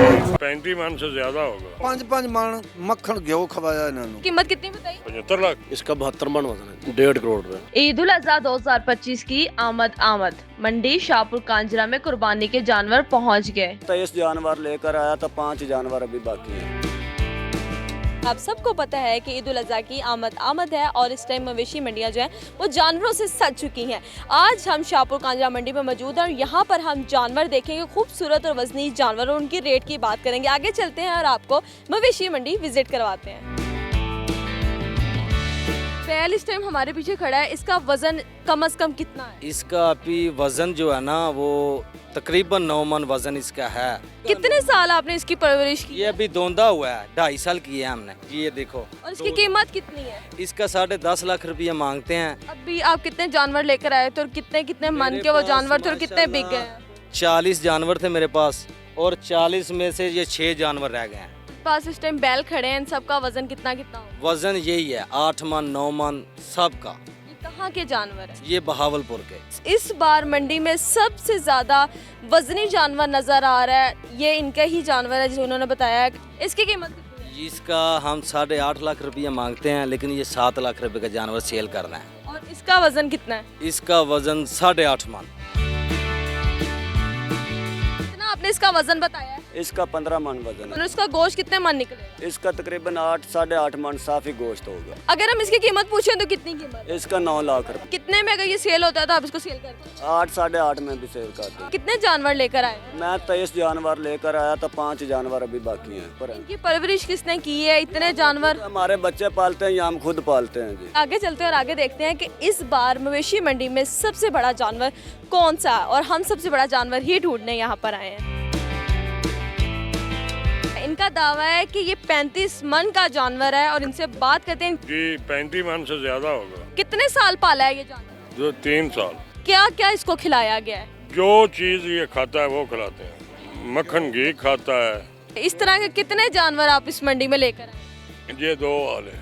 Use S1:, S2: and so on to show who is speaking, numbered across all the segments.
S1: 35 मन से ज्यादा होगा।
S2: 5-5 मन मक्खन घ्यो खवाया इन्होंने।
S3: कीमत कितनी बताई?
S1: 75 लाख।
S4: इसका 72 मन वजन है, 1.5 करोड़ रुपए।
S3: ईद उल अजहा 2025 की आमद मंडी शाहपुर कांजरा में कुर्बानी के जानवर पहुंच गए।
S5: 23 जानवर लेकर आया था, 5 जानवर अभी बाकी हैं।
S3: आप सबको पता है कि ईद उल अजहा की आमद है और इस टाइम मवेशी मंडियां जो हैं वो जानवरों से सज चुकी हैं। आज हम शाहपुर कांजरा मंडी में मौजूद हैं और यहाँ पर हम जानवर देखेंगे, खूबसूरत और वजनी जानवर, और उनकी रेट की बात करेंगे। आगे चलते हैं और आपको मवेशी मंडी विजिट करवाते हैं। बैल इस टाइम हमारे पीछे खड़ा है, इसका वजन कम से कम कितना है?
S4: इसका अभी वजन जो है ना वो तकरीबन 9 मन वजन इसका है।
S3: कितने साल आपने इसकी परवरिश की?
S4: ये अभी दोंदा हुआ है, 2.5 साल की है हमने। ये देखो।
S3: और इसकी कीमत कितनी है?
S4: इसका 10.5 लाख रुपया मांगते हैं।
S3: अभी आप कितने जानवर लेकर आए थे और कितने मन के वो जानवर थे और कितने बिक गए हैं?
S4: 40 जानवर थे मेरे पास और 40 में से ये 6 जानवर रह गए हैं।
S3: पास इस टाइम बैल खड़े हैं, इन सबका वजन कितना होगा?
S4: वजन यही है 8 मन 9 मन सबका।
S3: ये कहाँ के जानवर हैं?
S4: ये बहावलपुर के।
S3: इस बार मंडी में सबसे ज्यादा वजनी जानवर नजर आ रहा है, ये इनका ही जानवर है जिसे उन्होंने बताया है। इसकी कीमत कितनी है?
S4: इसका हम 8.5 लाख रुपया मांगते हैं, लेकिन ये 7 लाख रुपए का जानवर सेल करना है।
S3: और इसका वजन कितना है?
S4: इसका वजन 8.5 मन।
S3: कितना आपने इसका वजन बताया है?
S5: इसका 15 मन वजन
S3: और
S5: है।
S3: इसका गोश्त कितने मन निकलेगा?
S5: इसका तकरीबन 8 8.5 मन साफी गोश्त होगा।
S3: अगर हम इसकी कीमत पूछें तो कितनी कीमत?
S5: इसका 9 लाख रुपए।
S3: कितने में अगर ये सेल होता है तो आप इसको सेल करते हैं?
S5: 8 8.5 में भी सेल करते हैं।
S3: कितने जानवर लेकर आए?
S5: मैं 23 जानवर लेकर आया था, 5 जानवर अभी बाकी हैं। पर
S3: इनकी परवरिश किसने की है? इतने जानवर
S5: हमारे बच्चे पालते हैं या हम खुद पालते हैं जी।
S3: आगे चलते हैं और आगे देखते हैं कि इस बार मवेशी मंडी में सबसे बड़ा जानवर कौन सा है, और हम सबसे बड़ा जानवर ही ढूंढने यहाँ पर आए हैं। इनका दावा है कि ये 35 मन का जानवर है और इनसे बात करते हैं।
S1: जी 35 मन से ज्यादा होगा।
S3: कितने साल पाला है ये जानवर?
S1: जो 3 साल।
S3: क्या क्या इसको खिलाया गया है?
S1: जो चीज ये खाता है वो खिलाते हैं। मक्खन घी खाता है।
S3: इस तरह के कितने जानवर आप इस मंडी में लेकर आए?
S1: ये 2 वाले।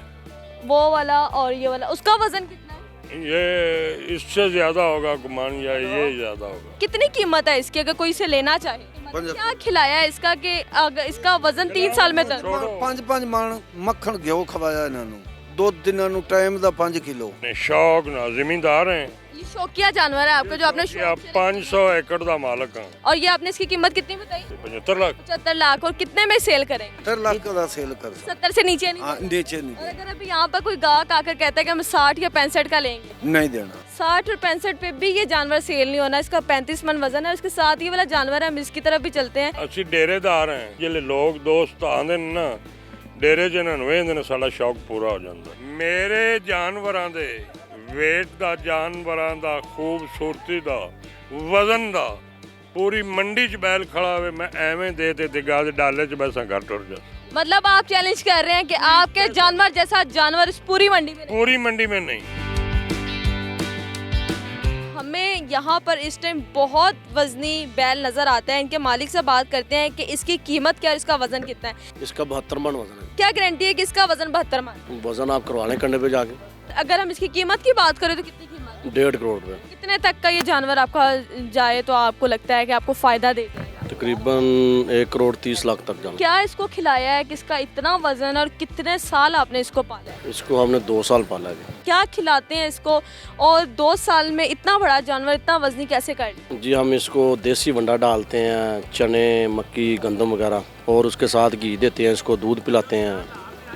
S3: वो वाला और ये वाला, उसका वजन कितना है?
S1: ये इससे ज्यादा होगा गुमान, या ये ज्यादा होगा।
S3: कितनी कीमत है इसकी अगर कोई इसे लेना चाहे? क्या खिलाया है इसका कि अगर इसका वजन 3 साल में था?
S2: 5-5 मन मक्खन घ्यो खवाया इन्होंने। 2 दिनों ਨੂੰ ਟਾਈਮ ਦਾ 5 ਕਿਲੋ।
S1: शौक ना जिम्मेदार हैं।
S3: ये शौकिया जानवर है आपका जो आपने
S1: या 500 एकड़ का मालक हाँ।
S3: और ये आपने इसकी कीमत कितनी बताई?
S1: 75 लाख।
S3: 75 लाख। और कितने में सेल करेंगे?
S2: 70 ਲੱਖ ਦਾ ਸੇਲ ਕਰ।
S3: 70 से नीचे नहीं?
S2: हाँ नीचे नहीं
S3: और अगर अभी यहाँ पर कोई गाहक आकर कहता है कि हम 60 या 65 का लेंगे?
S2: नहीं देना।
S3: 60 और 65 पे भी ये जानवर सेल नहीं होना। इसका 35 मन वजन है। उसके साथ ये वाला जानवर है, हम इसकी तरफ भी चलते हैं।
S1: ਅਸੀਂ ਡੇਰੇਦਾਰ हैं। ਜਿਹੜੇ ਲੋਕ ਦੋਸਤ ਆਉਂਦੇ ਨੇ ਨਾ ਡੇਰੇ 'ਚ ਇਹਨਾਂ ਨੂੰ ਵੇਖਦੇ ਨੇ, ਸਾਡਾ ਸ਼ੌਕ ਪੂਰਾ ਹੋ ਜਾਂਦਾ। ਮੇਰੇ ਜਾਨਵਰਾਂ ਦੇ ਵੇਟ ਦਾ, ਜਾਨਵਰਾਂ ਦਾ ਖੂਬਸੂਰਤੀ ਦਾ, ਵਜ਼ਨ ਦਾ, ਪੂਰੀ ਮੰਡੀ 'ਚ ਬੈਲ ਖੜਾ ਹੋਵੇ, ਮੈਂ ਐਵੇਂ ਦੇ ਦਿਗਾ ਦੇ ਡਾਲੇ 'ਚ ਬੈਸਾਂ ਘਰ ਟੁਰ ਜਾ।
S3: मतलब आप चैलेंज कर रहे हैं कि आपके जानवर जैसा जानवर इस पूरी मंडी में नहीं?
S1: पूरी मंडी में नहीं।
S3: हमें यहाँ पर इस टाइम बहुत वजनी बैल नजर आता है। इनके मालिक से बात करते हैं कि इसकी कीमत क्या है, इसका वजन कितना है?
S4: इसका 72 मन वजन है।
S3: क्या गारंटी है कि इसका वजन 72 मन?
S4: वजन आप करवा लें कंडे पे जाके।
S3: अगर हम इसकी कीमत की बात करें तो कितनी कीमत है?
S4: 1.5 करोड़ रुपए।
S3: कितने तक का ये जानवर आपका जाए तो आपको लगता है कि आपको फायदा दे देगा?
S4: तकरीबन 1 करोड़ 30 लाख तक जाना।
S3: क्या इसको खिलाया है, किसका इतना वजन, और कितने साल आपने इसको पाला है?
S4: इसको हमने 2 साल पाला है।
S3: क्या खिलाते हैं इसको, और 2 साल में इतना बड़ा जानवर इतना वजनी कैसे कर लिया?
S4: जी हम इसको देसी वंडा डालते हैं, चने मक्की गंदम वगैरह, और उसके साथ घी देते हैं। इसको दूध पिलाते हैं,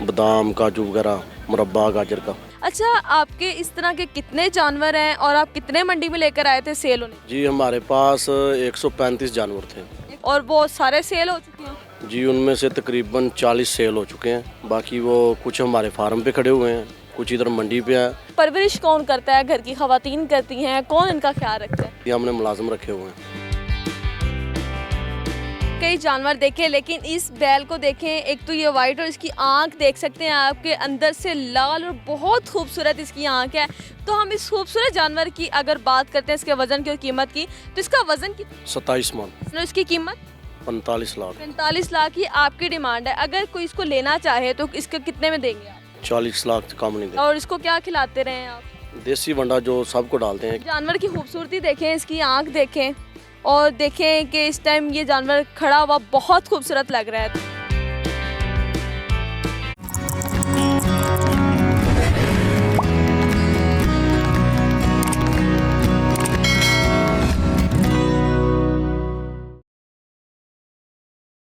S4: बादाम काजू वगैरह, मुरब्बा गाजर का।
S3: अच्छा, आपके इस तरह के कितने जानवर हैं और आप कितने मंडी में लेकर आए थे सेल होने?
S4: जी हमारे पास 135 जानवर थे
S3: और वो सारे सेल हो चुके हैं?
S4: जी उनमें से तकरीबन 40 सेल हो चुके हैं। बाकी वो कुछ हमारे फार्म पे खड़े हुए हैं, कुछ इधर मंडी पे है।
S3: परवरिश कौन करता है? घर की खवातीन करती हैं? कौन इनका ख्याल रखता है?
S4: ये हमने मुलाजिम रखे हुए हैं।
S3: कई जानवर देखे, लेकिन इस बैल को देखें, एक तो ये वाइट और इसकी आंख देख सकते हैं आपके अंदर से लाल, और बहुत खूबसूरत इसकी आंख है। तो हम इस खूबसूरत जानवर की अगर बात करते हैं इसके वजन की और कीमत की, तो इसका वजन कितना?
S4: 27 मन।
S3: इसकी कीमत
S4: 45 लाख।
S3: 45 लाख ही आपकी डिमांड है। अगर कोई इसको लेना चाहे तो इसके कितने में देंगे आप?
S4: 40 लाख से कम नहीं दे।
S3: और इसको क्या खिलाते रहे आप?
S4: देसी वंडा जो सबको डालते हैं।
S3: जानवर की खूबसूरती देखें, इसकी आंख देखें, और देखें कि इस टाइम ये जानवर खड़ा हुआ बहुत खूबसूरत लग रहा है।